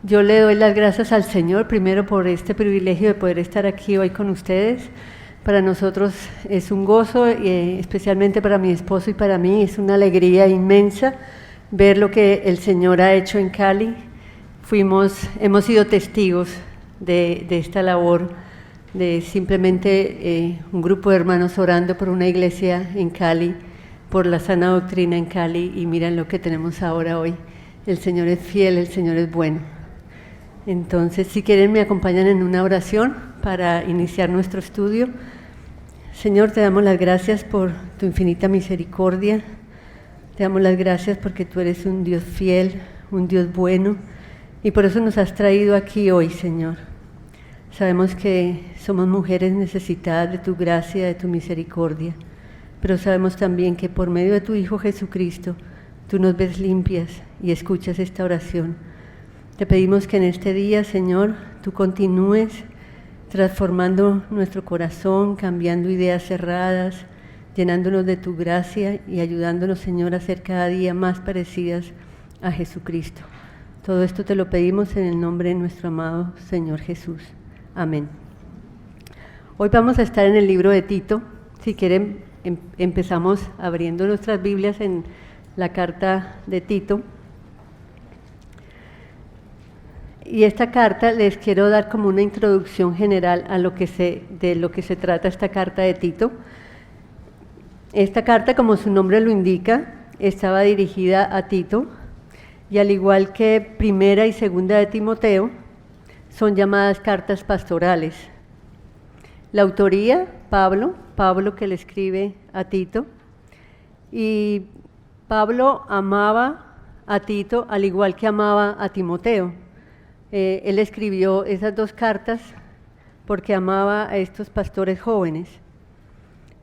Yo le doy las gracias al Señor primero por este privilegio de poder estar aquí hoy con ustedes. Para nosotros es un gozo, especialmente para mi esposo y para mí, es una alegría inmensa ver lo que el Señor ha hecho en Cali. Hemos sido testigos de esta labor, de simplemente un grupo de hermanos orando por una iglesia en Cali, por la sana doctrina en Cali, y miren lo que tenemos ahora hoy. El Señor es fiel, el Señor es bueno. Entonces, si quieren, me acompañan en una oración para iniciar nuestro estudio. Señor, te damos las gracias por tu infinita misericordia. Te damos las gracias porque tú eres un Dios fiel, un Dios bueno, y por eso nos has traído aquí hoy, Señor. Sabemos que somos mujeres necesitadas de tu gracia, de tu misericordia, pero sabemos también que por medio de tu Hijo Jesucristo, tú nos ves limpias y escuchas esta oración. Te pedimos que en este día, Señor, tú continúes transformando nuestro corazón, cambiando ideas cerradas, llenándonos de tu gracia y ayudándonos, Señor, a ser cada día más parecidas a Jesucristo. Todo esto te lo pedimos en el nombre de nuestro amado Señor Jesús. Amén. Hoy vamos a estar en el libro de Tito. Si quieren, empezamos abriendo nuestras Biblias en la carta de Tito. Y esta carta les quiero dar como una introducción general a de lo que se trata esta carta de Tito. Esta carta, como su nombre lo indica, estaba dirigida a Tito, y al igual que Primera y Segunda de Timoteo, son llamadas cartas pastorales. La autoría, Pablo que le escribe a Tito, y Pablo amaba a Tito al igual que amaba a Timoteo. Él escribió esas dos cartas porque amaba a estos pastores jóvenes,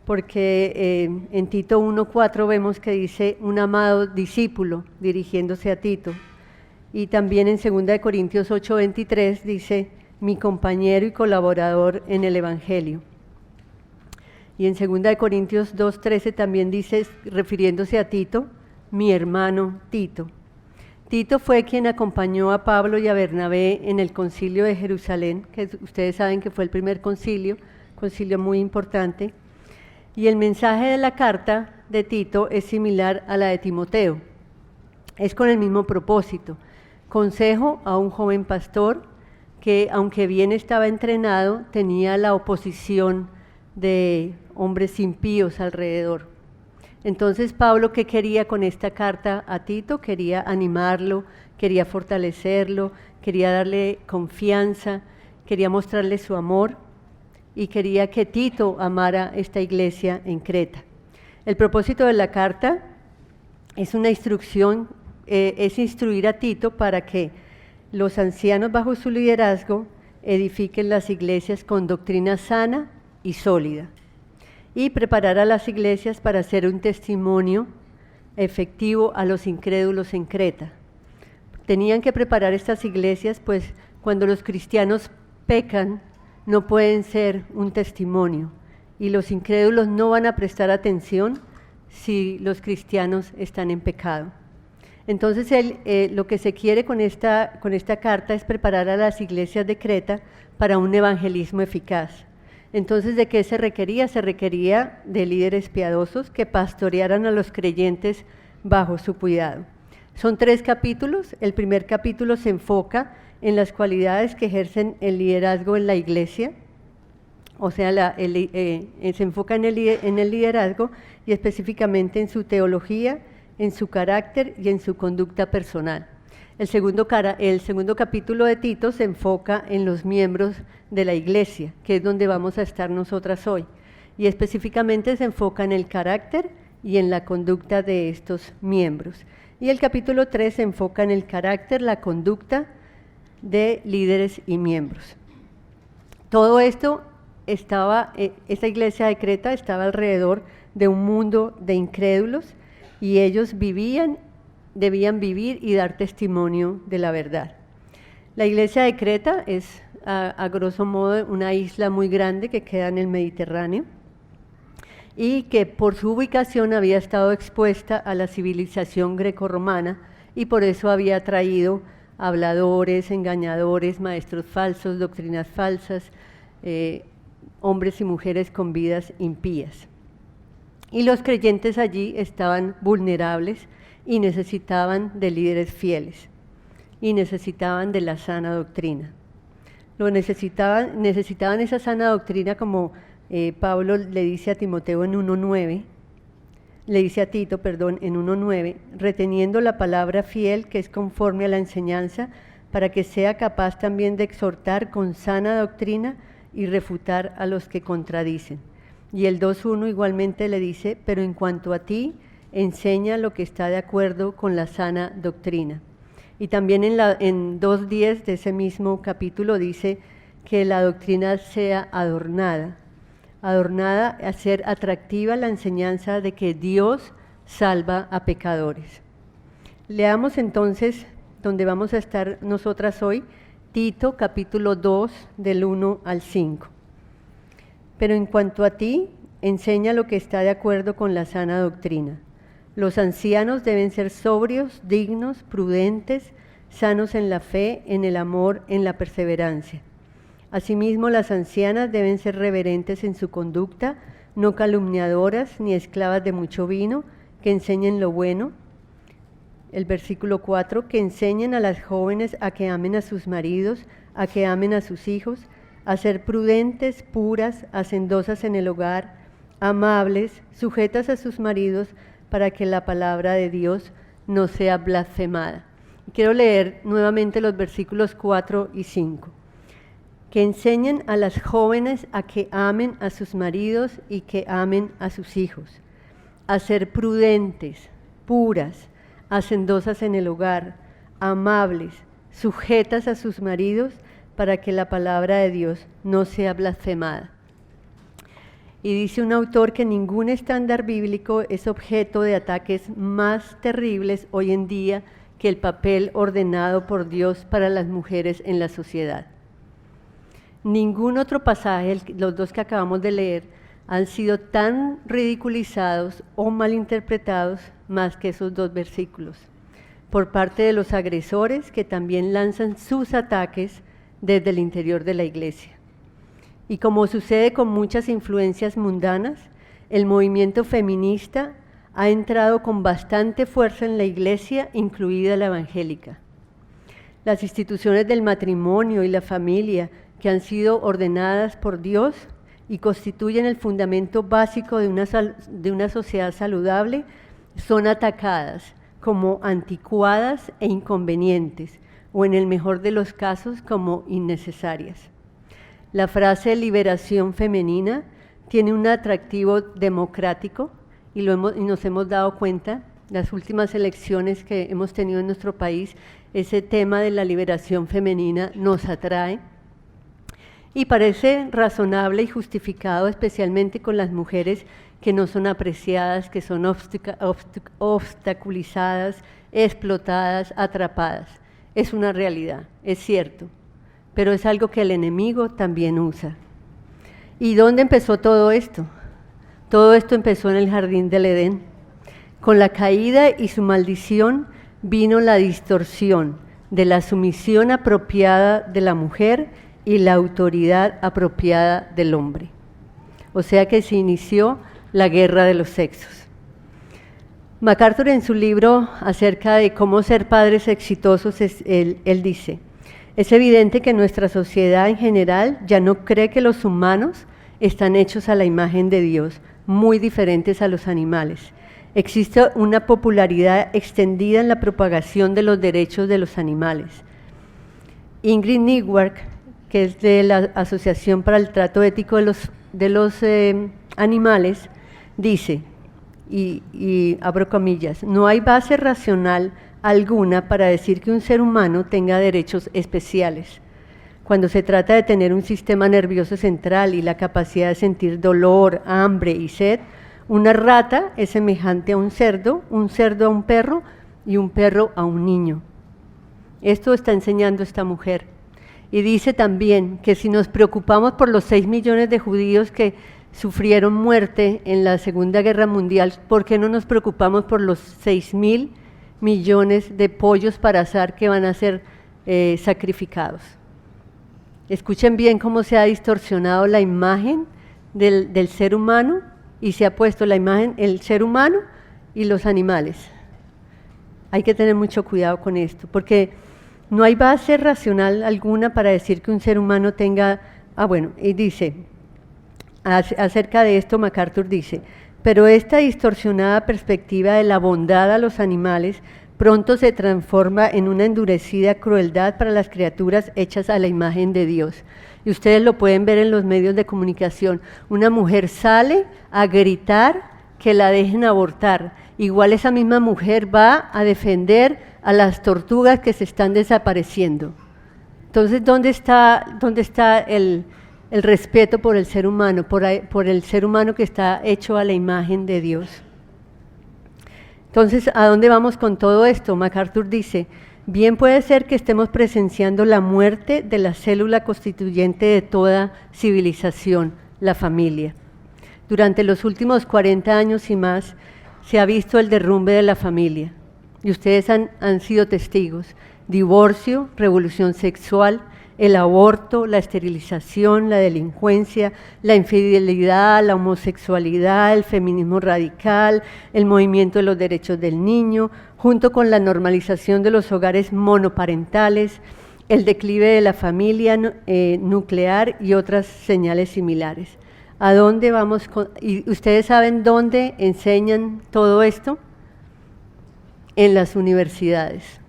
porque en Tito 1:4 vemos que dice un amado discípulo dirigiéndose a Tito, y también en 2 Corintios 8:23 dice mi compañero y colaborador en el Evangelio, y en 2 Corintios 2:13 también dice, refiriéndose a Tito, mi hermano Tito. Tito fue quien acompañó a Pablo y a Bernabé en el concilio de Jerusalén, que ustedes saben que fue el primer concilio muy importante, y el mensaje de la carta de Tito es similar a la de Timoteo. Es con el mismo propósito, consejo a un joven pastor que, aunque bien estaba entrenado, tenía la oposición de hombres impíos alrededor. Entonces, Pablo, ¿qué quería con esta carta a Tito? Quería animarlo, quería fortalecerlo, quería darle confianza, quería mostrarle su amor y quería que Tito amara esta iglesia en Creta. El propósito de la carta es una instrucción, es instruir a Tito para que los ancianos bajo su liderazgo edifiquen las iglesias con doctrina sana y sólida, y preparar a las iglesias para hacer un testimonio efectivo a los incrédulos en Creta. Tenían que preparar estas iglesias, pues cuando los cristianos pecan, no pueden ser un testimonio, y los incrédulos no van a prestar atención si los cristianos están en pecado. Entonces, lo que se quiere con esta carta es preparar a las iglesias de Creta para un evangelismo eficaz. Entonces, ¿de qué se requería? Se requería de líderes piadosos que pastorearan a los creyentes bajo su cuidado. Son 3 capítulos. El primer capítulo se enfoca en las cualidades que ejercen el liderazgo en la iglesia, o sea, se enfoca en el liderazgo y específicamente en su teología, en su carácter y en su conducta personal. El segundo capítulo de Tito se enfoca en los miembros de la iglesia, que es donde vamos a estar nosotras hoy, y específicamente se enfoca en el carácter y en la conducta de estos miembros. Y el capítulo 3 se enfoca en el carácter, la conducta de líderes y miembros. Todo esto esta iglesia de Creta estaba alrededor de un mundo de incrédulos, y ellos debían vivir y dar testimonio de la verdad. La iglesia de Creta es, a grosso modo, una isla muy grande que queda en el Mediterráneo y que por su ubicación había estado expuesta a la civilización grecorromana y por eso había atraído habladores, engañadores, maestros falsos, doctrinas falsas, hombres y mujeres con vidas impías. Y los creyentes allí estaban vulnerables y necesitaban de líderes fieles y necesitaban de la sana doctrina. Necesitaban esa sana doctrina, como Pablo le dice a Timoteo en 1:9, le dice a Tito, perdón, en 1:9, reteniendo la palabra fiel que es conforme a la enseñanza, para que sea capaz también de exhortar con sana doctrina y refutar a los que contradicen. Y el 2:1 igualmente le dice, pero en cuanto a ti, enseña lo que está de acuerdo con la sana doctrina. Y también en 2:10 de ese mismo capítulo dice que la doctrina sea adornada, a ser atractiva la enseñanza de que Dios salva a pecadores. Leamos entonces, donde vamos a estar nosotras hoy, Tito capítulo 2 del 1 al 5. Pero en cuanto a ti, enseña lo que está de acuerdo con la sana doctrina. Los ancianos deben ser sobrios, dignos, prudentes, sanos en la fe, en el amor, en la perseverancia. Asimismo, las ancianas deben ser reverentes en su conducta, no calumniadoras ni esclavas de mucho vino, que enseñen lo bueno. El versículo 4, que enseñen a las jóvenes a que amen a sus maridos, a que amen a sus hijos, a ser prudentes, puras, hacendosas en el hogar, amables, sujetas a sus maridos, para que la palabra de Dios no sea blasfemada. Quiero leer nuevamente los versículos 4 y 5. Que enseñen a las jóvenes a que amen a sus maridos y que amen a sus hijos, a ser prudentes, puras, hacendosas en el hogar, amables, sujetas a sus maridos, para que la palabra de Dios no sea blasfemada. Y dice un autor que ningún estándar bíblico es objeto de ataques más terribles hoy en día que el papel ordenado por Dios para las mujeres en la sociedad. Ningún otro pasaje, los dos que acabamos de leer, han sido tan ridiculizados o malinterpretados más que esos dos versículos, por parte de los agresores que también lanzan sus ataques desde el interior de la iglesia. Y como sucede con muchas influencias mundanas, el movimiento feminista ha entrado con bastante fuerza en la iglesia, incluida la evangélica. Las instituciones del matrimonio y la familia, que han sido ordenadas por Dios y constituyen el fundamento básico de una sociedad saludable, son atacadas como anticuadas e inconvenientes, o en el mejor de los casos como innecesarias. La frase liberación femenina tiene un atractivo democrático y nos hemos dado cuenta, las últimas elecciones que hemos tenido en nuestro país, ese tema de la liberación femenina nos atrae y parece razonable y justificado, especialmente con las mujeres que no son apreciadas, que son obstaculizadas, explotadas, atrapadas. Es una realidad, es cierto, pero es algo que el enemigo también usa. ¿Y dónde empezó todo esto? Todo esto empezó en el jardín del Edén. Con la caída y su maldición vino la distorsión de la sumisión apropiada de la mujer y la autoridad apropiada del hombre. O sea que se inició la guerra de los sexos. MacArthur, en su libro acerca de cómo ser padres exitosos, él dice: es evidente que nuestra sociedad en general ya no cree que los humanos están hechos a la imagen de Dios, muy diferentes a los animales. Existe una popularidad extendida en la propagación de los derechos de los animales. Ingrid Newmark, que es de la Asociación para el Trato Ético de los Animales, dice, y abro comillas, no hay base racional alguna para decir que un ser humano tenga derechos especiales. Cuando se trata de tener un sistema nervioso central y la capacidad de sentir dolor, hambre y sed, una rata es semejante a un cerdo a un perro y un perro a un niño. Esto está enseñando esta mujer. Y dice también que si nos preocupamos por los 6 millones de judíos que sufrieron muerte en la Segunda Guerra Mundial, ¿por qué no nos preocupamos por los 6.000 millones de pollos para asar que van a ser sacrificados. Escuchen bien cómo se ha distorsionado la imagen del ser humano y se ha puesto la imagen, el ser humano y los animales. Hay que tener mucho cuidado con esto, porque no hay base racional alguna para decir que un ser humano tenga... y dice, acerca de esto MacArthur dice, pero esta distorsionada perspectiva de la bondad a los animales pronto se transforma en una endurecida crueldad para las criaturas hechas a la imagen de Dios. Y ustedes lo pueden ver en los medios de comunicación. Una mujer sale a gritar que la dejen abortar. Igual esa misma mujer va a defender a las tortugas que se están desapareciendo. Entonces, ¿dónde está el respeto por el ser humano, por el ser humano que está hecho a la imagen de Dios? Entonces, ¿a dónde vamos con todo esto? MacArthur dice, bien puede ser que estemos presenciando la muerte de la célula constituyente de toda civilización, la familia. Durante los últimos 40 años y más, se ha visto el derrumbe de la familia, y ustedes han sido testigos. Divorcio, revolución sexual, el aborto, la esterilización, la delincuencia, la infidelidad, la homosexualidad, el feminismo radical, el movimiento de los derechos del niño, junto con la normalización de los hogares monoparentales, el declive de la familia nuclear y otras señales similares. ¿A dónde vamos? ¿Y ustedes saben dónde enseñan todo esto? En las universidades.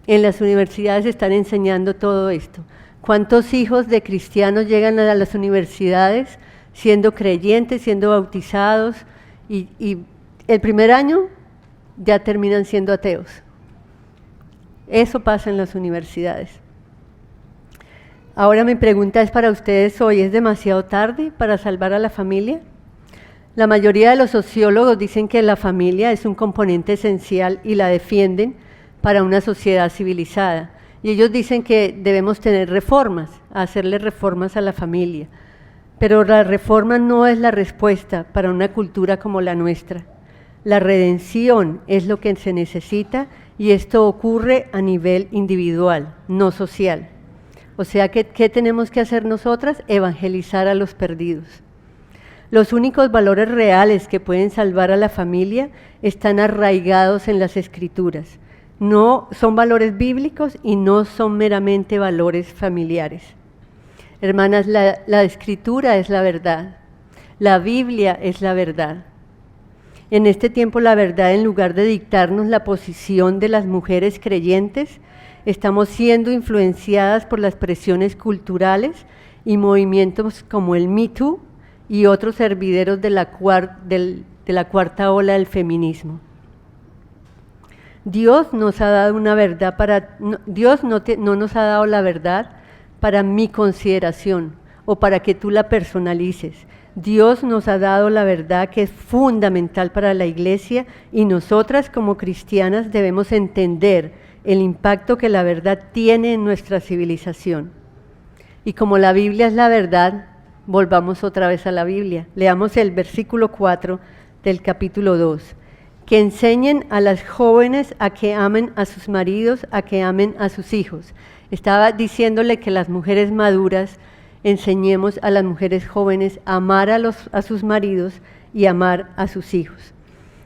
En las universidades están enseñando todo esto. ¿Cuántos hijos de cristianos llegan a las universidades siendo creyentes, siendo bautizados y el primer año ya terminan siendo ateos? Eso pasa en las universidades. Ahora mi pregunta es para ustedes hoy, ¿es demasiado tarde para salvar a la familia? La mayoría de los sociólogos dicen que la familia es un componente esencial y la defienden para una sociedad civilizada. Y ellos dicen que debemos tener reformas, hacerle reformas a la familia. Pero la reforma no es la respuesta para una cultura como la nuestra. La redención es lo que se necesita y esto ocurre a nivel individual, no social. O sea, ¿qué tenemos que hacer nosotras? Evangelizar a los perdidos. Los únicos valores reales que pueden salvar a la familia están arraigados en las Escrituras. No son valores bíblicos y no son meramente valores familiares. Hermanas, la Escritura es la verdad. La Biblia es la verdad. En este tiempo la verdad, en lugar de dictarnos la posición de las mujeres creyentes, estamos siendo influenciadas por las presiones culturales y movimientos como el Me Too y otros hervideros de la cuarta ola del feminismo. Dios nos ha dado una verdad Dios no nos ha dado la verdad para mi consideración o para que tú la personalices. Dios nos ha dado la verdad que es fundamental para la iglesia y nosotras como cristianas debemos entender el impacto que la verdad tiene en nuestra civilización. Y como la Biblia es la verdad, volvamos otra vez a la Biblia. Leamos el versículo 4 del capítulo 2. Que enseñen a las jóvenes a que amen a sus maridos, a que amen a sus hijos. Estaba diciéndole que las mujeres maduras enseñemos a las mujeres jóvenes a amar a sus maridos y amar a sus hijos.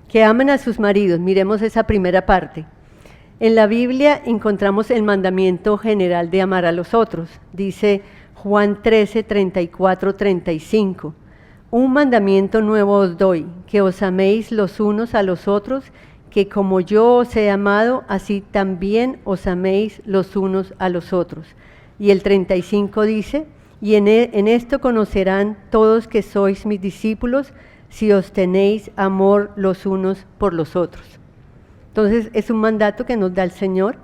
Que amen a sus maridos, miremos esa primera parte. En la Biblia encontramos el mandamiento general de amar a los otros. Dice Juan 13, 34, 35. Un mandamiento nuevo os doy, que os améis los unos a los otros, que como yo os he amado, así también os améis los unos a los otros. Y el 35 dice, y en esto conocerán todos que sois mis discípulos, si os tenéis amor los unos por los otros. Entonces es un mandato que nos da el Señor.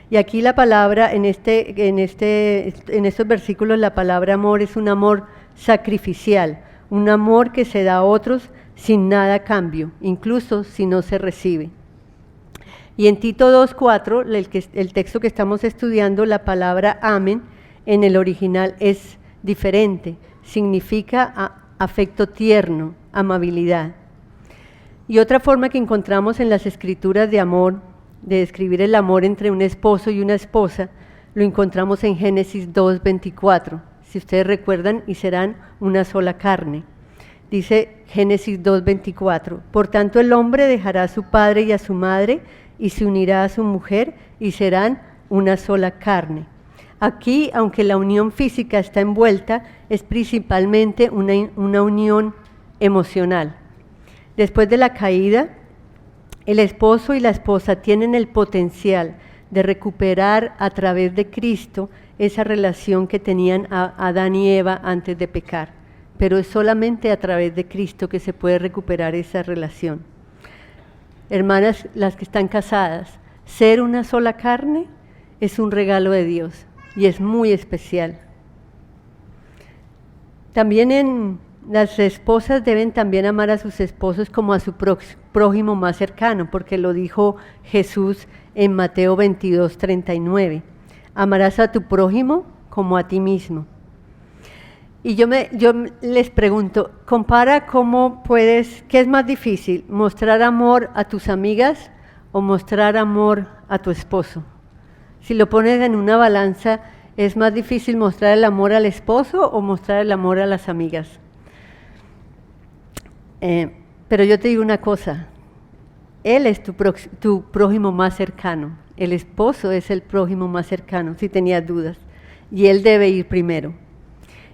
Y aquí la palabra, en estos versículos, la palabra amor es un amor sacrificial, un amor que se da a otros sin nada a cambio, incluso si no se recibe. Y en Tito 2:4, el texto que estamos estudiando, la palabra amen en el original es diferente, significa afecto tierno, amabilidad. Y otra forma que encontramos en las escrituras de amor de describir el amor entre un esposo y una esposa, lo encontramos en Génesis 2:24. Si ustedes recuerdan, y serán una sola carne. Dice Génesis 2:24, por tanto el hombre dejará a su padre y a su madre y se unirá a su mujer y serán una sola carne. Aquí, aunque la unión física está envuelta, es principalmente una unión emocional. Después de la caída, el esposo y la esposa tienen el potencial de recuperar a través de Cristo esa relación que tenían Adán y Eva antes de pecar, pero es solamente a través de Cristo que se puede recuperar esa relación. Hermanas, las que están casadas, ser una sola carne es un regalo de Dios y es muy especial. También las esposas deben también amar a sus esposos como a su prójimo más cercano, porque lo dijo Jesús en Mateo 22:39. Amarás a tu prójimo como a ti mismo. Y yo les pregunto, compara ¿qué es más difícil? ¿Mostrar amor a tus amigas o mostrar amor a tu esposo? Si lo pones en una balanza, ¿es más difícil mostrar el amor al esposo o mostrar el amor a las amigas? Pero yo te digo una cosa, él es tu prójimo más cercano, el esposo es el prójimo más cercano, si tenías dudas, y él debe ir primero.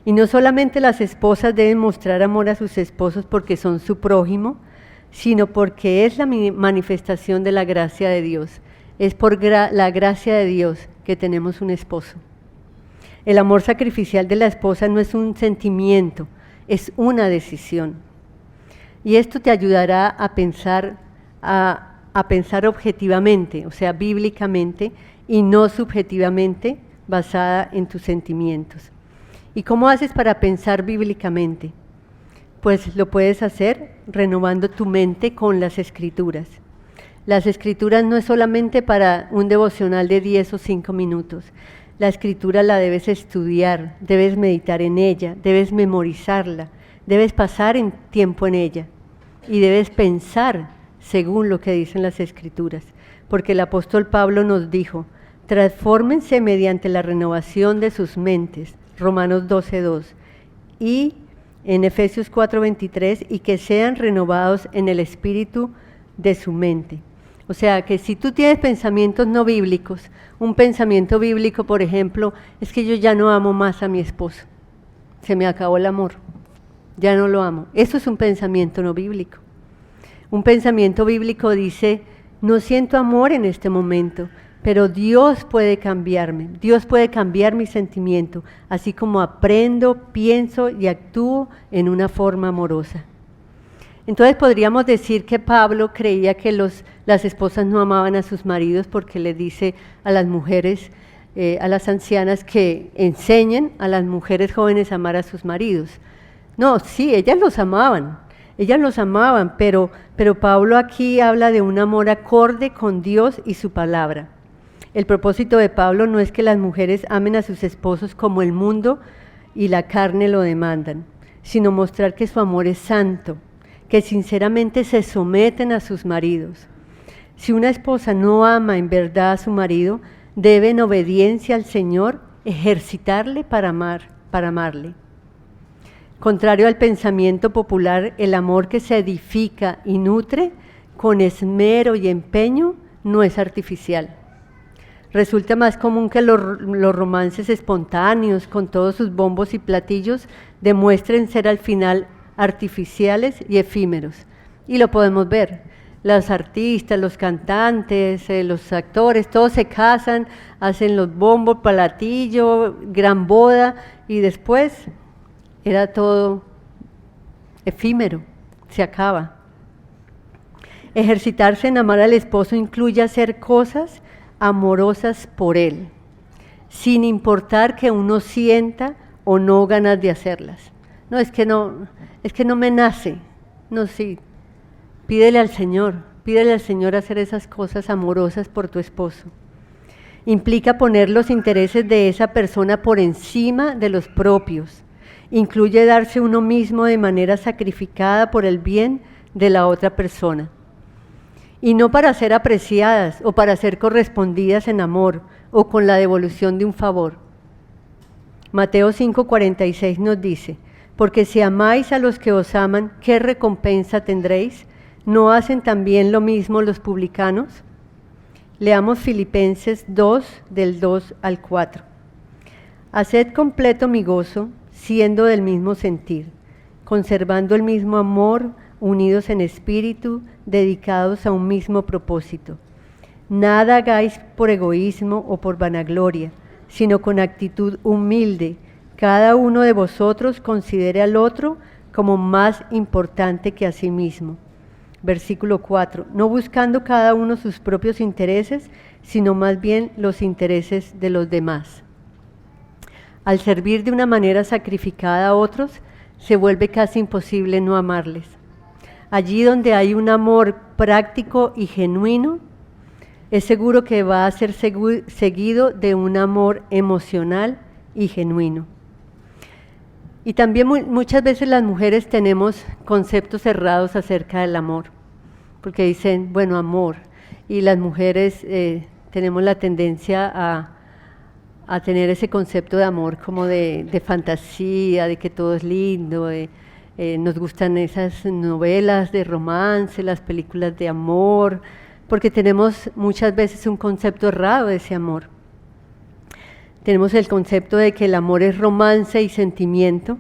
Y no solamente las esposas deben mostrar amor a sus esposos porque son su prójimo, sino porque es la manifestación de la gracia de Dios. Es por la gracia de Dios que tenemos un esposo. El amor sacrificial de la esposa no es un sentimiento, es una decisión. Y esto te ayudará a pensar objetivamente, o sea, bíblicamente, y no subjetivamente, basada en tus sentimientos. ¿Y cómo haces para pensar bíblicamente? Pues lo puedes hacer renovando tu mente con las Escrituras. Las Escrituras no es solamente para un devocional de 10 o 5 minutos. La Escritura la debes estudiar, debes meditar en ella, debes memorizarla, debes pasar tiempo en ella y debes pensar según lo que dicen las Escrituras. Porque el apóstol Pablo nos dijo, transfórmense mediante la renovación de sus mentes, Romanos 12:2, y en Efesios 4:23, y que sean renovados en el espíritu de su mente. O sea, que si tú tienes pensamientos no bíblicos, un pensamiento bíblico, por ejemplo, es que yo ya no amo más a mi esposo, se me acabó el amor, ya no lo amo. Eso es un pensamiento no bíblico. Un pensamiento bíblico dice, no siento amor en este momento, pero Dios puede cambiarme, Dios puede cambiar mi sentimiento, así como aprendo, pienso y actúo en una forma amorosa. Entonces podríamos decir que Pablo creía que las esposas no amaban a sus maridos porque le dice a las mujeres, a las ancianas, que enseñen a las mujeres jóvenes a amar a sus maridos. No, sí, ellas los amaban, pero Pablo aquí habla de un amor acorde con Dios y su palabra. El propósito de Pablo no es que las mujeres amen a sus esposos como el mundo y la carne lo demandan, sino mostrar que su amor es santo, que sinceramente se someten a sus maridos. Si una esposa no ama en verdad a su marido, debe en obediencia al Señor ejercitarle para amarle. Contrario al pensamiento popular, el amor que se edifica y nutre con esmero y empeño no es artificial. Resulta más común que los romances espontáneos, con todos sus bombos y platillos, demuestren ser al final artificiales y efímeros. Y lo podemos ver. Los artistas, los cantantes, los actores, todos se casan, hacen los bombos, platillo, gran boda, y después era todo efímero, se acaba. Ejercitarse en amar al esposo incluye hacer cosas amorosas por él, sin importar que uno sienta o no ganas de hacerlas. No, es que no me nace. No, sí, pídele al Señor hacer esas cosas amorosas por tu esposo. Implica poner los intereses de esa persona por encima de los propios. Incluye darse uno mismo de manera sacrificada por el bien de la otra persona. y no para ser apreciadas o para ser correspondidas en amor o con la devolución de un favor. Mateo 5:46 nos dice, porque si amáis a los que os aman, ¿qué recompensa tendréis? ¿No hacen también lo mismo los publicanos? Leamos Filipenses 2, del 2 al 4. Haced completo mi gozo, siendo del mismo sentir, conservando el mismo amor, unidos en espíritu, dedicados a un mismo propósito. Nada hagáis por egoísmo o por vanagloria, sino con actitud humilde. Cada uno de vosotros considere al otro como más importante que a sí mismo. Versículo 4. No buscando cada uno sus propios intereses, sino más bien los intereses de los demás. Al servir de una manera sacrificada a otros, se vuelve casi imposible no amarles. Allí donde hay un amor práctico y genuino, es seguro que va a ser seguido de un amor emocional y genuino. Y también muchas veces las mujeres tenemos conceptos cerrados acerca del amor, porque dicen, bueno, amor, y las mujeres tenemos la tendencia a tener ese concepto de amor como de fantasía, de que todo es lindo, nos gustan esas novelas de romance, las películas de amor, porque tenemos muchas veces un concepto errado de ese amor. Tenemos el concepto de que el amor es romance y sentimiento,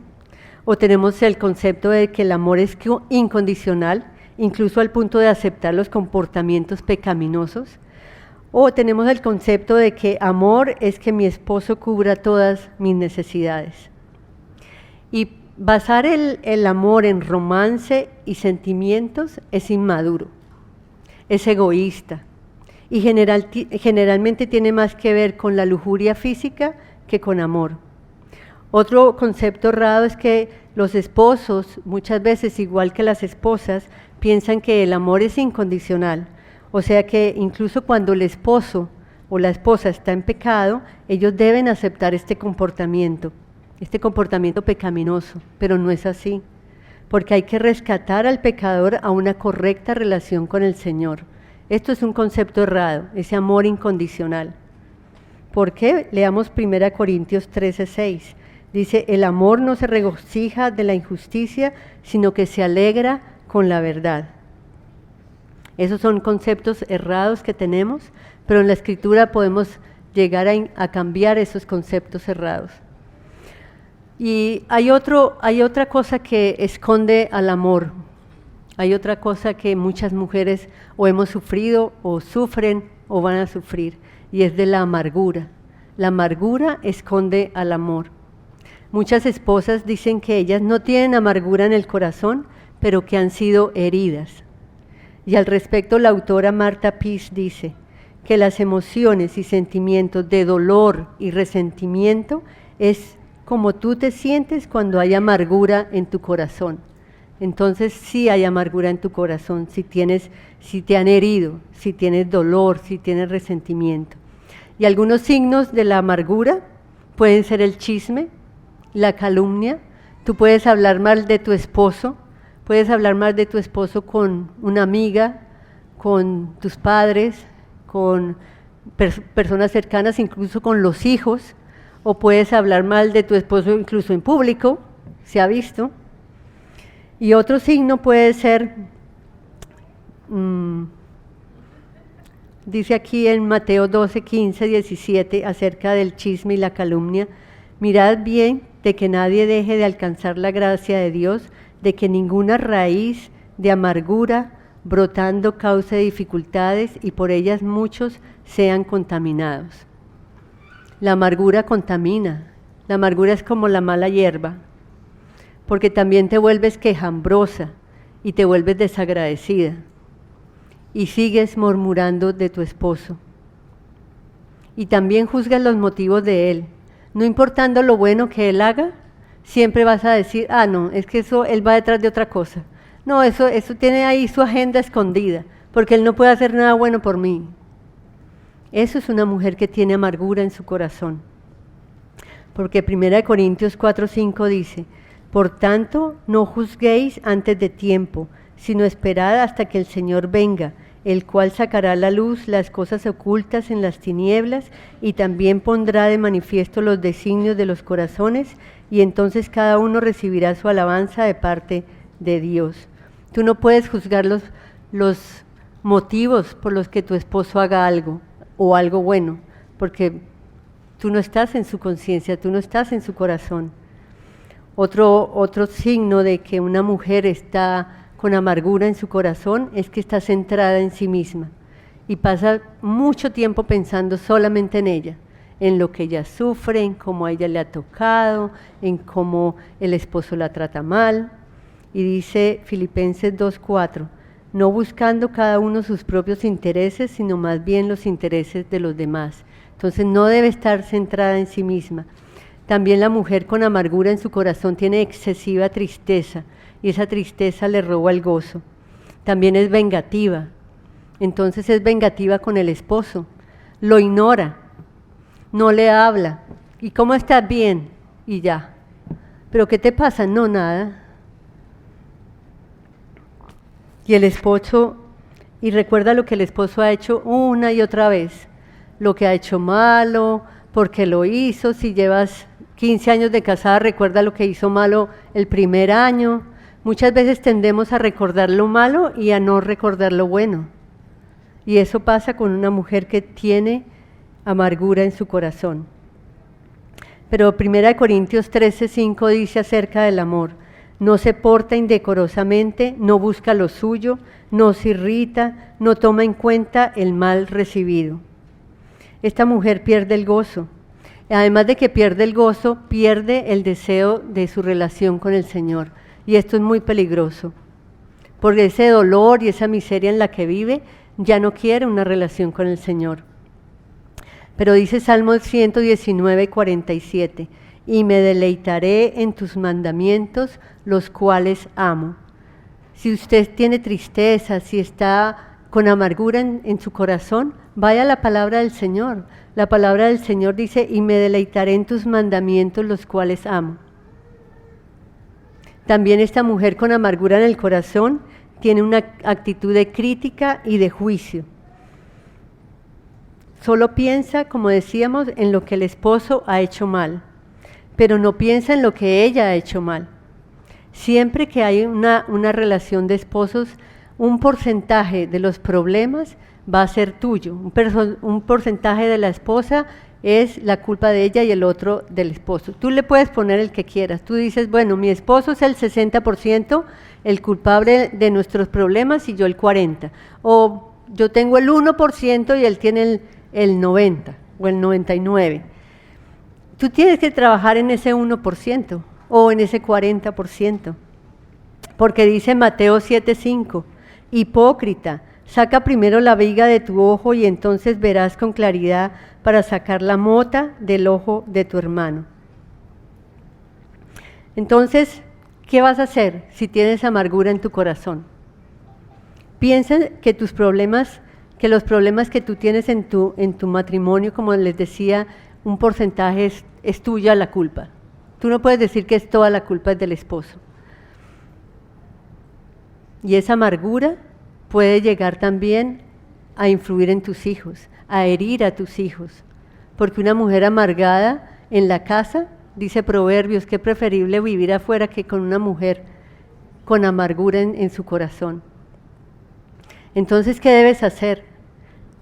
o tenemos el concepto de que el amor es incondicional, incluso al punto de aceptar los comportamientos pecaminosos, o tenemos el concepto de que amor es que mi esposo cubra todas mis necesidades. Y basar el amor en romance y sentimientos es inmaduro, es egoísta y generalmente tiene más que ver con la lujuria física que con amor. Otro concepto errado es que los esposos, muchas veces igual que las esposas, piensan que el amor es incondicional, o sea que incluso cuando el esposo o la esposa está en pecado, ellos deben aceptar este comportamiento pecaminoso, pero no es así, porque hay que rescatar al pecador a una correcta relación con el Señor. Esto es un concepto errado, ese amor incondicional. ¿Por qué? Leamos 1 Corintios 13:6. Dice, el amor no se regocija de la injusticia, sino que se alegra con la verdad. Esos son conceptos errados que tenemos, pero en la Escritura podemos llegar a cambiar esos conceptos errados. Y hay otra cosa que esconde al amor. Hay otra cosa que muchas mujeres o hemos sufrido o sufren o van a sufrir, y es de la amargura. La amargura esconde al amor. Muchas esposas dicen que ellas no tienen amargura en el corazón, pero que han sido heridas. Y al respecto la autora Marta Pease dice que las emociones y sentimientos de dolor y resentimiento es como tú te sientes cuando hay amargura en tu corazón. Entonces sí hay amargura en tu corazón, si te han herido, si tienes dolor, si tienes resentimiento. Y algunos signos de la amargura pueden ser el chisme, la calumnia. Tú puedes hablar mal de tu esposo, con una amiga, con tus padres, con personas cercanas, incluso con los hijos, o puedes hablar mal de tu esposo incluso en público, se ha visto. Y otro signo puede ser, dice aquí en Mateo 12, 15, 17, acerca del chisme y la calumnia, mirad bien de que nadie deje de alcanzar la gracia de Dios, de que ninguna raíz de amargura brotando cause dificultades y por ellas muchos sean contaminados. La amargura contamina, la amargura es como la mala hierba, porque también te vuelves quejambrosa y te vuelves desagradecida y sigues murmurando de tu esposo. Y también juzgas los motivos de él, no importando lo bueno que él haga, siempre vas a decir, no, es que eso él va detrás de otra cosa. No, eso tiene ahí su agenda escondida, porque él no puede hacer nada bueno por mí. Eso es una mujer que tiene amargura en su corazón. Porque 1 Corintios 4:5 dice, por tanto, no juzguéis antes de tiempo, sino esperad hasta que el Señor venga, el cual sacará a la luz las cosas ocultas en las tinieblas y también pondrá de manifiesto los designios de los corazones, y entonces cada uno recibirá su alabanza de parte de Dios. Tú no puedes juzgar los motivos por los que tu esposo haga algo o algo bueno, porque tú no estás en su conciencia, tú no estás en su corazón. Otro signo de que una mujer está con amargura en su corazón es que está centrada en sí misma y pasa mucho tiempo pensando solamente en ella, en lo que ella sufre, en cómo a ella le ha tocado, en cómo el esposo la trata mal. Y dice Filipenses 2:4, no buscando cada uno sus propios intereses, sino más bien los intereses de los demás. Entonces no debe estar centrada en sí misma. También la mujer con amargura en su corazón tiene excesiva tristeza, y esa tristeza le roba el gozo. También es vengativa, entonces es vengativa con el esposo, lo ignora, no le habla. ¿Y cómo estás? Bien, y ya. ¿Pero qué te pasa? No, nada. Y el esposo, y recuerda lo que el esposo ha hecho una y otra vez, lo que ha hecho malo, porque lo hizo. Si llevas 15 años de casada, recuerda lo que hizo malo el primer año. Muchas veces tendemos a recordar lo malo y a no recordar lo bueno. Y eso pasa con una mujer que tiene amargura en su corazón. Pero 1 Corintios 13:5 dice acerca del amor: no se porta indecorosamente, no busca lo suyo, no se irrita, no toma en cuenta el mal recibido. Esta mujer pierde el gozo. Además de que pierde el gozo, pierde el deseo de su relación con el Señor. Y esto es muy peligroso, porque ese dolor y esa miseria en la que vive ya no quiere una relación con el Señor. Pero dice Salmo 119:47, y me deleitaré en tus mandamientos, los cuales amo. Si usted tiene tristeza, si está con amargura en su corazón, vaya a la palabra del Señor. La palabra del Señor dice, y me deleitaré en tus mandamientos, los cuales amo. También esta mujer con amargura en el corazón tiene una actitud de crítica y de juicio. Solo piensa, como decíamos, en lo que el esposo ha hecho mal, pero no piensa en lo que ella ha hecho mal. Siempre que hay una relación de esposos, un porcentaje de los problemas va a ser tuyo, un porcentaje de la esposa es la culpa de ella y el otro del esposo. Tú le puedes poner el que quieras, tú dices, bueno, mi esposo es el 60% el culpable de nuestros problemas y yo el 40%, o yo tengo el 1% y él tiene el 90% o el 99%. Tú tienes que trabajar en ese 1% o en ese 40%, porque dice Mateo 7:5, hipócrita, saca primero la viga de tu ojo y entonces verás con claridad para sacar la mota del ojo de tu hermano. Entonces, ¿qué vas a hacer si tienes amargura en tu corazón? Piensa que tus problemas, que los problemas que tú tienes en tu matrimonio, como les decía, un porcentaje es tuya la culpa. Tú no puedes decir que es toda la culpa del esposo. Y esa amargura puede llegar también a influir en tus hijos, a herir a tus hijos. Porque una mujer amargada en la casa, dice Proverbios, que es preferible vivir afuera que con una mujer con amargura en su corazón. Entonces, ¿qué debes hacer?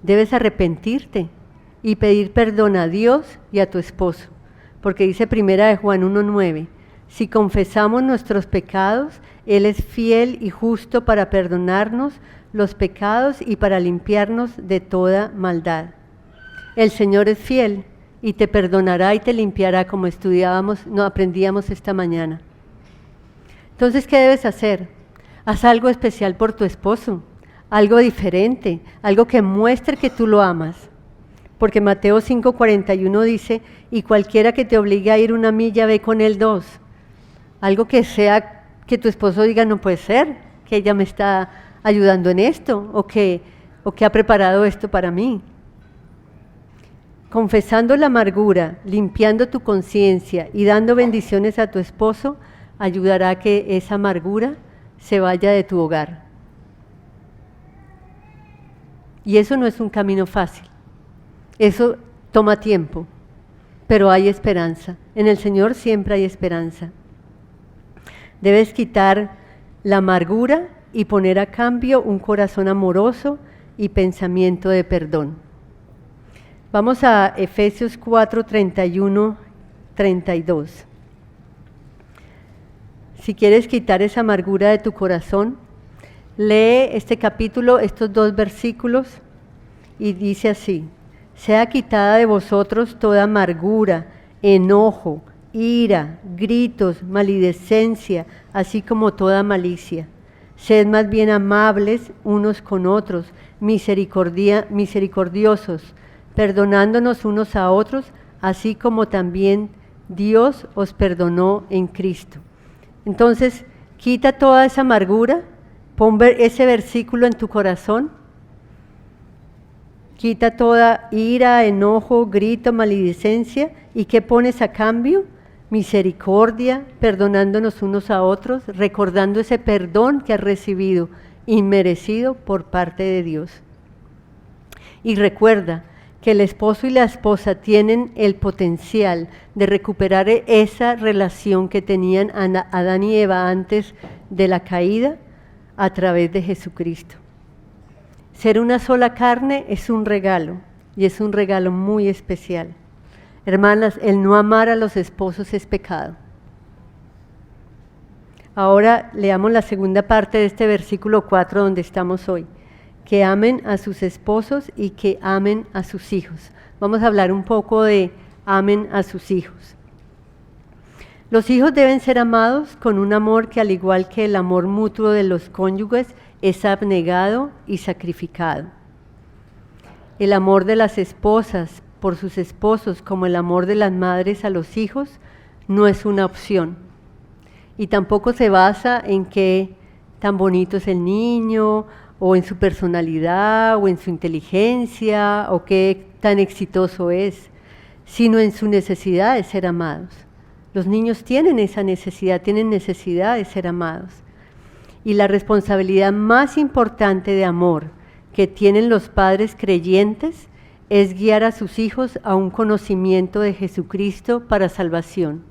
Debes arrepentirte y pedir perdón a Dios y a tu esposo. Porque dice 1 Juan 1:9, si confesamos nuestros pecados, Él es fiel y justo para perdonarnos los pecados y para limpiarnos de toda maldad. El Señor es fiel y te perdonará y te limpiará, como aprendíamos esta mañana. Entonces, ¿qué debes hacer? Haz algo especial por tu esposo, algo diferente, algo que muestre que tú lo amas. Porque Mateo 5:41 dice, y cualquiera que te obligue a ir 1 milla, ve con él 2. Algo que sea que tu esposo diga, no puede ser, que ella me está ayudando en esto, o que ha preparado esto para mí. Confesando la amargura, limpiando tu conciencia y dando bendiciones a tu esposo, ayudará a que esa amargura se vaya de tu hogar. Y eso no es un camino fácil. Eso toma tiempo, pero hay esperanza. En el Señor siempre hay esperanza. Debes quitar la amargura y poner a cambio un corazón amoroso y pensamiento de perdón. Vamos a Efesios 4, 31, 32. Si quieres quitar esa amargura de tu corazón, lee este capítulo, estos 2 versículos, y dice así: sea quitada de vosotros toda amargura, enojo, ira, gritos, maledicencia, así como toda malicia. Sed más bien amables unos con otros, misericordiosos, perdonándonos unos a otros, así como también Dios os perdonó en Cristo. Entonces, quita toda esa amargura, pon ese versículo en tu corazón, quita toda ira, enojo, grito, maledicencia, ¿y qué pones a cambio? Misericordia, perdonándonos unos a otros, recordando ese perdón que has recibido, inmerecido por parte de Dios. Y recuerda que el esposo y la esposa tienen el potencial de recuperar esa relación que tenían Adán y Eva antes de la caída a través de Jesucristo. Ser una sola carne es un regalo, y es un regalo muy especial. Hermanas, el no amar a los esposos es pecado. Ahora leamos la segunda parte de este versículo 4 donde estamos hoy. Que amen a sus esposos y que amen a sus hijos. Vamos a hablar un poco de amen a sus hijos. Los hijos deben ser amados con un amor que, al igual que el amor mutuo de los cónyuges, es abnegado y sacrificado. El amor de las esposas por sus esposos, como el amor de las madres a los hijos, no es una opción. Y tampoco se basa en qué tan bonito es el niño, o en su personalidad, o en su inteligencia, o qué tan exitoso es, sino en su necesidad de ser amados. Los niños tienen esa necesidad, tienen necesidad de ser amados. Y la responsabilidad más importante de amor que tienen los padres creyentes es guiar a sus hijos a un conocimiento de Jesucristo para salvación.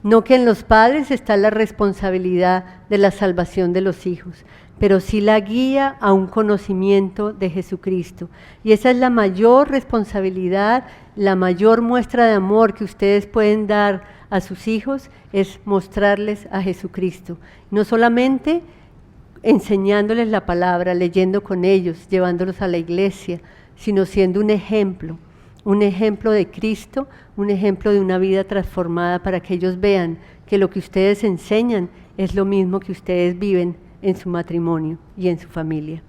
No que en los padres está la responsabilidad de la salvación de los hijos, pero sí la guía a un conocimiento de Jesucristo. Y esa es la mayor responsabilidad, la mayor muestra de amor que ustedes pueden dar a sus hijos, es mostrarles a Jesucristo. No solamente enseñándoles la palabra, leyendo con ellos, llevándolos a la iglesia, sino siendo un ejemplo de Cristo, un ejemplo de una vida transformada para que ellos vean que lo que ustedes enseñan es lo mismo que ustedes viven en su matrimonio y en su familia.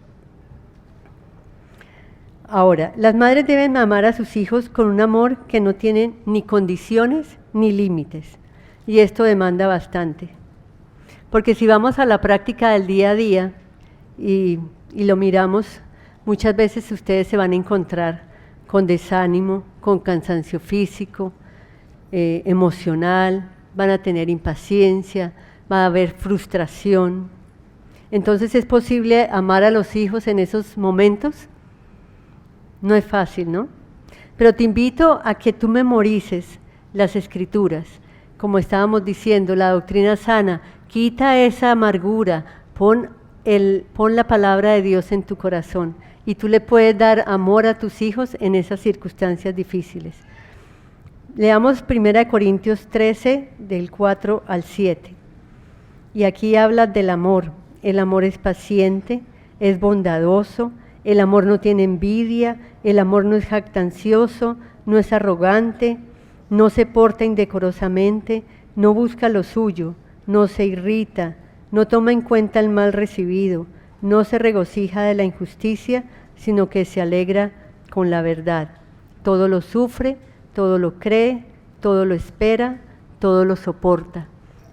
Ahora, las madres deben amar a sus hijos con un amor que no tiene ni condiciones ni límites, y esto demanda bastante. Porque si vamos a la práctica del día a día y lo miramos, muchas veces ustedes se van a encontrar con desánimo, con cansancio físico, emocional, van a tener impaciencia, va a haber frustración. Entonces, ¿es posible amar a los hijos en esos momentos? No es fácil, ¿no? Pero te invito a que tú memorices las Escrituras. Como estábamos diciendo, la doctrina sana, quita esa amargura, pon la palabra de Dios en tu corazón y tú le puedes dar amor a tus hijos en esas circunstancias difíciles. Leamos 1 Corintios 13, del 4 al 7. Y aquí habla del amor. El amor es paciente, es bondadoso, el amor no tiene envidia, el amor no es jactancioso, no es arrogante, no se porta indecorosamente, no busca lo suyo, no se irrita, no toma en cuenta el mal recibido, no se regocija de la injusticia, sino que se alegra con la verdad. Todo lo sufre, todo lo cree, todo lo espera, todo lo soporta.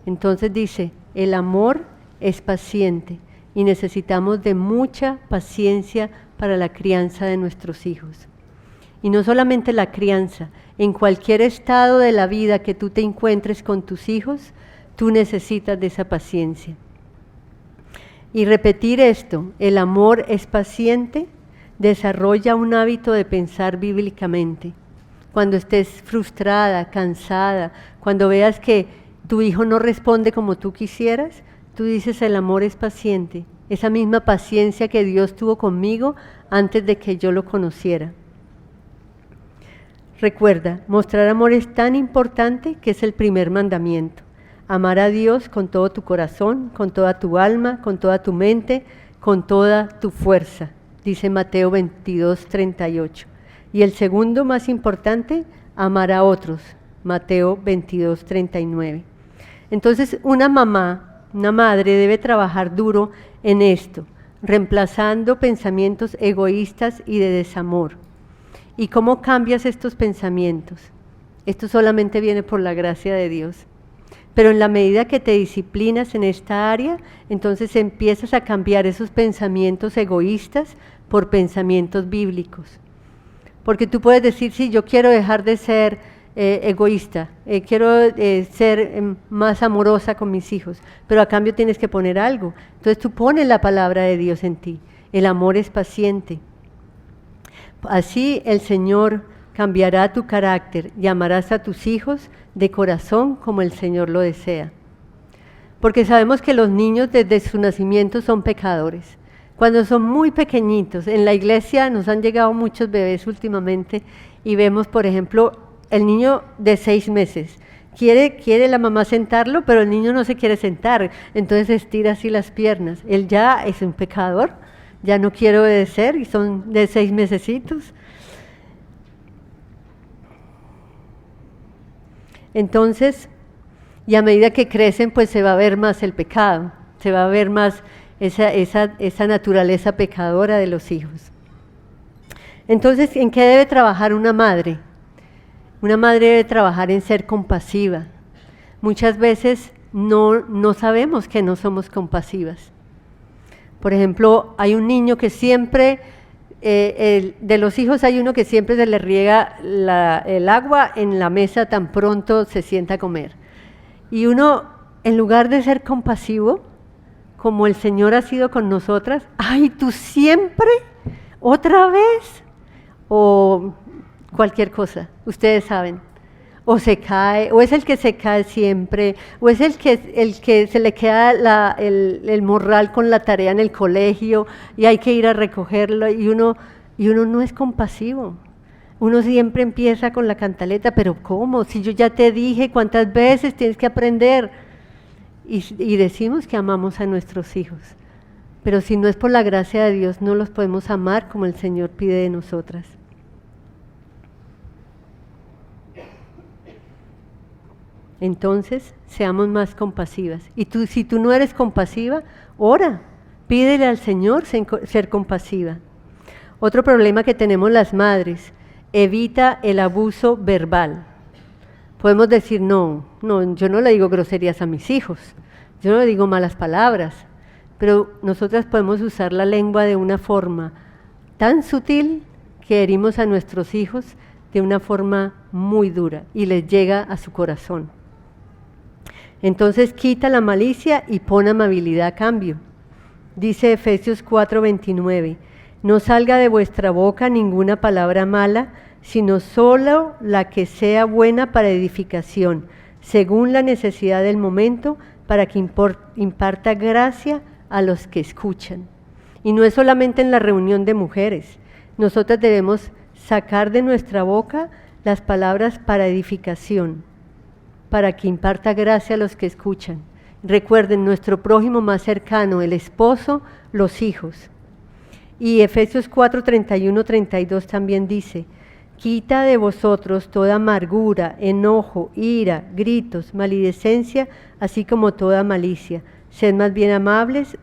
Entonces dice, el amor es paciente y necesitamos de mucha paciencia para la crianza de nuestros hijos. Y no solamente la crianza, en cualquier estado de la vida que tú te encuentres con tus hijos, tú necesitas de esa paciencia. Y repetir esto, el amor es paciente, Desarrolla un hábito de pensar bíblicamente. Cuando estés frustrada, cansada, cuando veas que tu hijo no responde como tú quisieras, tú dices: el amor es paciente, esa misma paciencia que Dios tuvo conmigo antes de que yo lo conociera. Recuerda, mostrar amor es tan importante que es el primer mandamiento. Amar a Dios con todo tu corazón, con toda tu alma, con toda tu mente, con toda tu fuerza, dice Mateo 22:38. Y el segundo más importante, amar a otros, Mateo 22:39. Entonces una madre debe trabajar duro en esto, reemplazando pensamientos egoístas y de desamor. ¿Y cómo cambias estos pensamientos? Esto solamente viene por la gracia de Dios. Pero en la medida que te disciplinas en esta área, entonces empiezas a cambiar esos pensamientos egoístas por pensamientos bíblicos. Porque tú puedes decir: sí, yo quiero dejar de ser egoísta, quiero ser más amorosa con mis hijos, pero a cambio tienes que poner algo. Entonces tú pones la palabra de Dios en ti. El amor es paciente. Así el Señor cambiará tu carácter y amarás a tus hijos de corazón como el Señor lo desea. Porque sabemos que los niños desde su nacimiento son pecadores. Cuando son muy pequeñitos, en la iglesia nos han llegado muchos bebés últimamente y vemos, por ejemplo, el niño de 6 meses. Quiere la mamá sentarlo, pero el niño no se quiere sentar, entonces estira así las piernas. Él ya es un pecador, ya no quiere obedecer y son de 6 mesecitos. Entonces, y a medida que crecen, pues se va a ver más el pecado, se va a ver más esa naturaleza pecadora de los hijos. Entonces, ¿en qué debe trabajar una madre? Una madre debe trabajar en ser compasiva. Muchas veces no sabemos que no somos compasivas. Por ejemplo, hay un niño que siempre, de los hijos hay uno que siempre se le riega el agua en la mesa tan pronto se sienta a comer. Y uno, en lugar de ser compasivo, como el Señor ha sido con nosotras: ¡ay, tú siempre! ¿Otra vez? O cualquier cosa, ustedes saben. O se cae, o es el que se cae siempre, o es el que se le queda el morral con la tarea en el colegio y hay que ir a recogerlo y uno no es compasivo. Uno siempre empieza con la cantaleta: pero ¿cómo? Si yo ya te dije cuántas veces tienes que aprender. Y decimos que amamos a nuestros hijos, pero si no es por la gracia de Dios no los podemos amar como el Señor pide de nosotras. Entonces, seamos más compasivas. Y si tú no eres compasiva, ora, pídele al Señor ser compasiva. Otro problema que tenemos las madres: evita el abuso verbal. Podemos decir: no, yo no le digo groserías a mis hijos, yo no le digo malas palabras, pero nosotras podemos usar la lengua de una forma tan sutil que herimos a nuestros hijos de una forma muy dura y les llega a su corazón. Entonces quita la malicia y pon amabilidad a cambio. Dice Efesios 4:29, no salga de vuestra boca ninguna palabra mala, sino solo la que sea buena para edificación, según la necesidad del momento, para que imparta gracia a los que escuchan. Y no es solamente en la reunión de mujeres, nosotras debemos sacar de nuestra boca las palabras para edificación, para que imparta gracia a los que escuchan. Recuerden, nuestro prójimo más cercano, el esposo, los hijos. Y Efesios 4:31-32 también dice, quita de vosotros toda amargura, enojo, ira, gritos, maledicencia, así como toda malicia. Sed más bien amables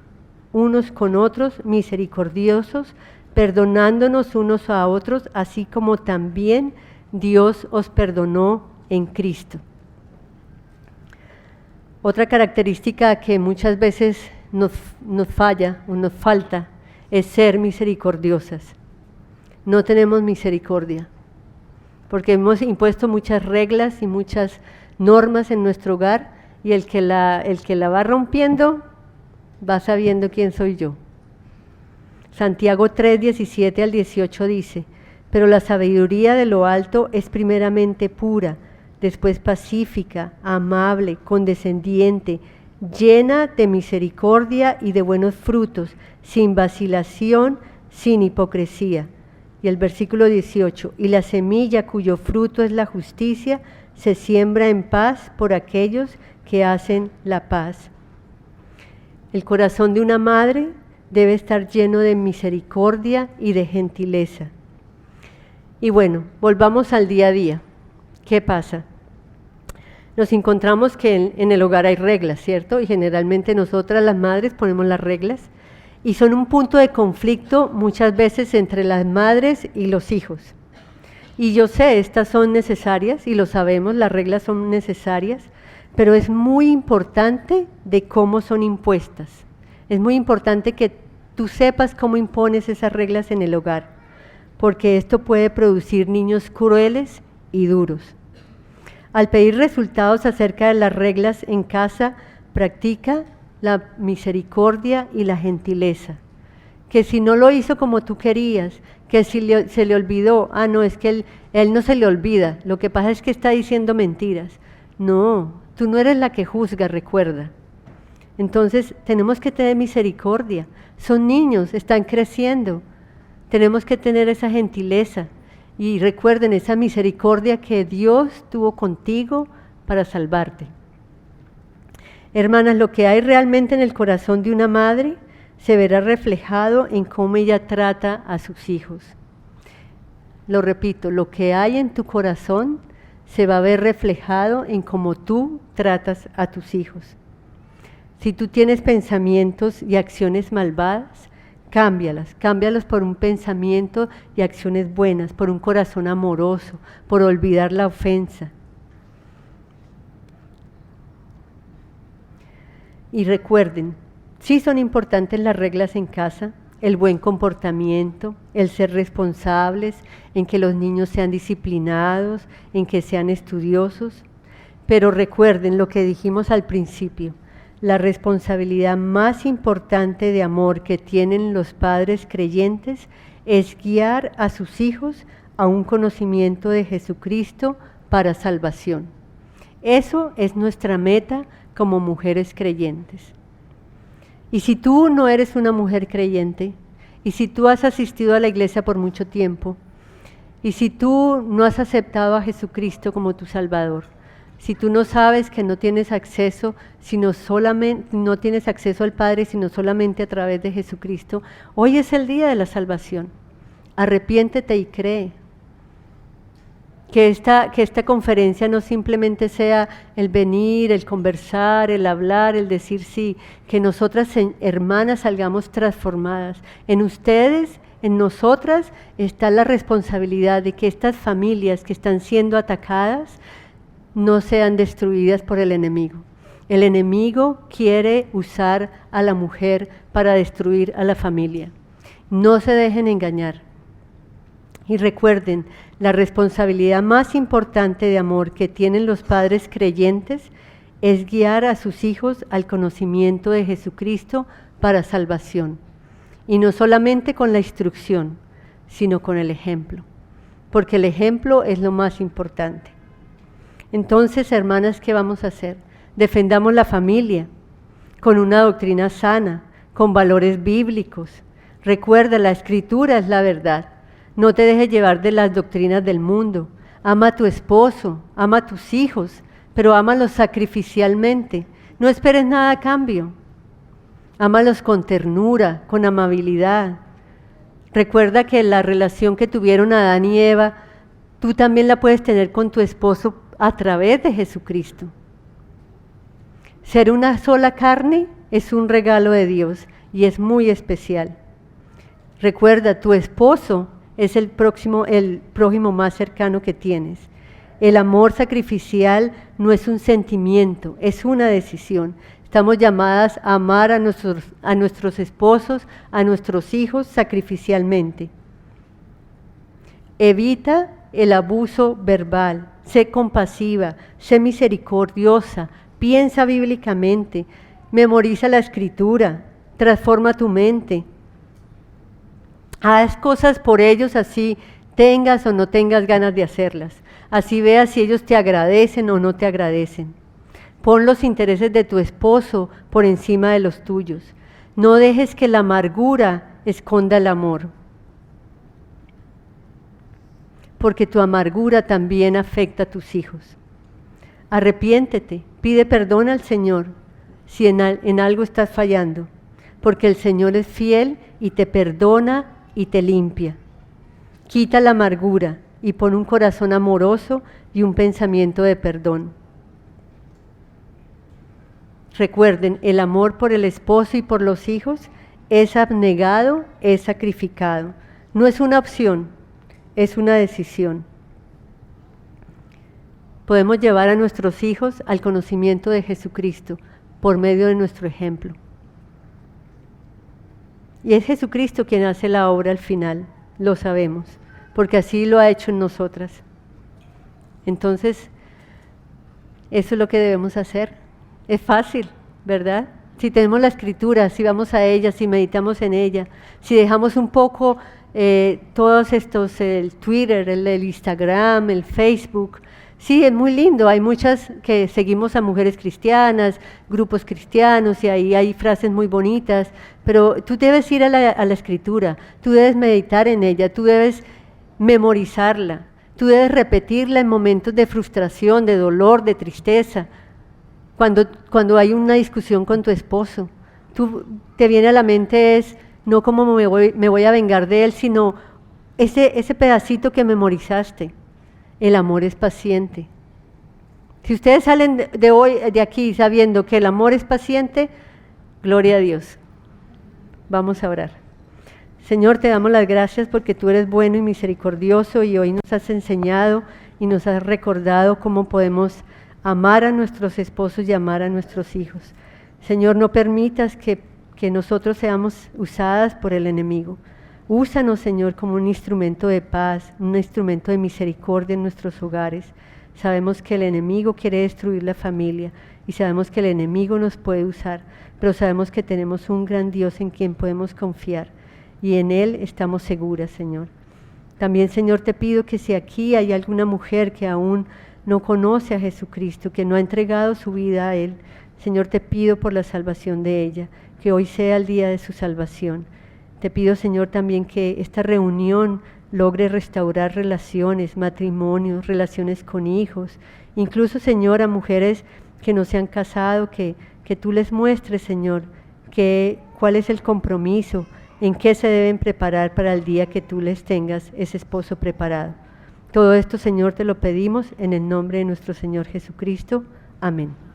unos con otros, misericordiosos, perdonándonos unos a otros, así como también Dios os perdonó en Cristo. Otra característica que muchas veces nos falla o nos falta es ser misericordiosas. No tenemos misericordia, porque hemos impuesto muchas reglas y muchas normas en nuestro hogar, y el que la va rompiendo va sabiendo quién soy yo. Santiago 3, 17 al 18 dice: pero la sabiduría de lo alto es primeramente pura, después pacífica, amable, condescendiente, llena de misericordia y de buenos frutos, sin vacilación, sin hipocresía. Y el versículo 18: y la semilla cuyo fruto es la justicia se siembra en paz por aquellos que hacen la paz. El corazón de una madre debe estar lleno de misericordia y de gentileza. Y bueno, volvamos al día a día. ¿Qué pasa? Nos encontramos que en el hogar hay reglas, ¿cierto? Y generalmente nosotras las madres ponemos las reglas y son un punto de conflicto muchas veces entre las madres y los hijos. Y yo sé, estas son necesarias y lo sabemos, las reglas son necesarias, pero es muy importante de cómo son impuestas. Es muy importante que tú sepas cómo impones esas reglas en el hogar, porque esto puede producir niños crueles y duros. Al pedir resultados acerca de las reglas en casa, practica la misericordia y la gentileza. Que si no lo hizo como tú querías, que si se le olvidó, no, es que él no se le olvida, lo que pasa es que está diciendo mentiras. No, tú no eres la que juzga, recuerda. Entonces tenemos que tener misericordia, son niños, están creciendo, tenemos que tener esa gentileza y recuerden esa misericordia que Dios tuvo contigo para salvarte. Hermanas, lo que hay realmente en el corazón de una madre se verá reflejado en cómo ella trata a sus hijos. Lo repito, lo que hay en tu corazón se va a ver reflejado en cómo tú tratas a tus hijos. Si tú tienes pensamientos y acciones malvadas, cámbialas por un pensamiento y acciones buenas, por un corazón amoroso, por olvidar la ofensa. Y recuerden, sí son importantes las reglas en casa, el buen comportamiento, el ser responsables, en que los niños sean disciplinados, en que sean estudiosos, pero recuerden lo que dijimos al principio, la responsabilidad más importante de amor que tienen los padres creyentes es guiar a sus hijos a un conocimiento de Jesucristo para salvación. Eso es nuestra meta como mujeres creyentes. Y si tú no eres una mujer creyente, y si tú has asistido a la iglesia por mucho tiempo, y si tú no has aceptado a Jesucristo como tu Salvador, si tú no sabes que no tienes acceso, no tienes acceso al Padre, sino solamente a través de Jesucristo, hoy es el día de la salvación. Arrepiéntete y cree. Que esta conferencia no simplemente sea el venir, el conversar, el hablar, el decir sí, que nosotras hermanas salgamos transformadas. En ustedes, en nosotras, está la responsabilidad de que estas familias que están siendo atacadas no sean destruidas por el enemigo. El enemigo quiere usar a la mujer para destruir a la familia. No se dejen engañar. Y recuerden, la responsabilidad más importante de amor que tienen los padres creyentes es guiar a sus hijos al conocimiento de Jesucristo para salvación. Y no solamente con la instrucción, sino con el ejemplo. Porque el ejemplo es lo más importante. Entonces, hermanas, ¿qué vamos a hacer? Defendamos la familia con una doctrina sana, con valores bíblicos. Recuerda, la Escritura es la verdad. No te dejes llevar de las doctrinas del mundo. Ama a tu esposo, ama a tus hijos, pero ámalos sacrificialmente. No esperes nada a cambio. Ámalos con ternura, con amabilidad. Recuerda que la relación que tuvieron Adán y Eva, tú también la puedes tener con tu esposo a través de Jesucristo. Ser una sola carne es un regalo de Dios y es muy especial. Recuerda, tu esposo es el prójimo más cercano que tienes. El amor sacrificial no es un sentimiento, es una decisión. Estamos llamadas a amar a nuestros esposos, a nuestros hijos sacrificialmente. Evita el abuso verbal, sé compasiva, sé misericordiosa, piensa bíblicamente, memoriza la Escritura, transforma tu mente. Haz cosas por ellos así tengas o no tengas ganas de hacerlas. Así veas si ellos te agradecen o no te agradecen. Pon los intereses de tu esposo por encima de los tuyos. No dejes que la amargura esconda el amor, porque tu amargura también afecta a tus hijos. Arrepiéntete, pide perdón al Señor si en algo estás fallando, porque el Señor es fiel y te perdona y te limpia. Quita la amargura y pon un corazón amoroso y un pensamiento de perdón. Recuerden, el amor por el esposo y por los hijos es abnegado, es sacrificado. No es una opción, es una decisión. Podemos llevar a nuestros hijos al conocimiento de Jesucristo por medio de nuestro ejemplo. Y es Jesucristo quien hace la obra al final, lo sabemos, porque así lo ha hecho en nosotras. Entonces, eso es lo que debemos hacer. Es fácil, ¿verdad? Si tenemos la Escritura, si vamos a ella, si meditamos en ella, si dejamos un poco todos estos, el Twitter, el Instagram, el Facebook. Sí, es muy lindo, hay muchas que seguimos a mujeres cristianas, grupos cristianos, y ahí hay frases muy bonitas, pero tú debes ir a la Escritura, tú debes meditar en ella, tú debes memorizarla, tú debes repetirla en momentos de frustración, de dolor, de tristeza. Cuando hay una discusión con tu esposo, te viene a la mente es, no como me voy a vengar de él, sino ese pedacito que memorizaste. El amor es paciente. Si ustedes salen de aquí sabiendo que el amor es paciente, gloria a Dios. Vamos a orar. Señor, te damos las gracias porque tú eres bueno y misericordioso y hoy nos has enseñado y nos has recordado cómo podemos amar a nuestros esposos y amar a nuestros hijos. Señor, no permitas que nosotros seamos usadas por el enemigo. Úsanos, Señor, como un instrumento de paz, un instrumento de misericordia en nuestros hogares. Sabemos que el enemigo quiere destruir la familia y sabemos que el enemigo nos puede usar, pero sabemos que tenemos un gran Dios en quien podemos confiar y en Él estamos seguras, Señor. También, Señor, te pido que si aquí hay alguna mujer que aún no conoce a Jesucristo, que no ha entregado su vida a Él, Señor, te pido por la salvación de ella, que hoy sea el día de su salvación. Te pido, Señor, también que esta reunión logre restaurar relaciones, matrimonios, relaciones con hijos, incluso, Señor, a mujeres que no se han casado, que tú les muestres, Señor, cuál es el compromiso, en qué se deben preparar para el día que tú les tengas ese esposo preparado. Todo esto, Señor, te lo pedimos en el nombre de nuestro Señor Jesucristo. Amén.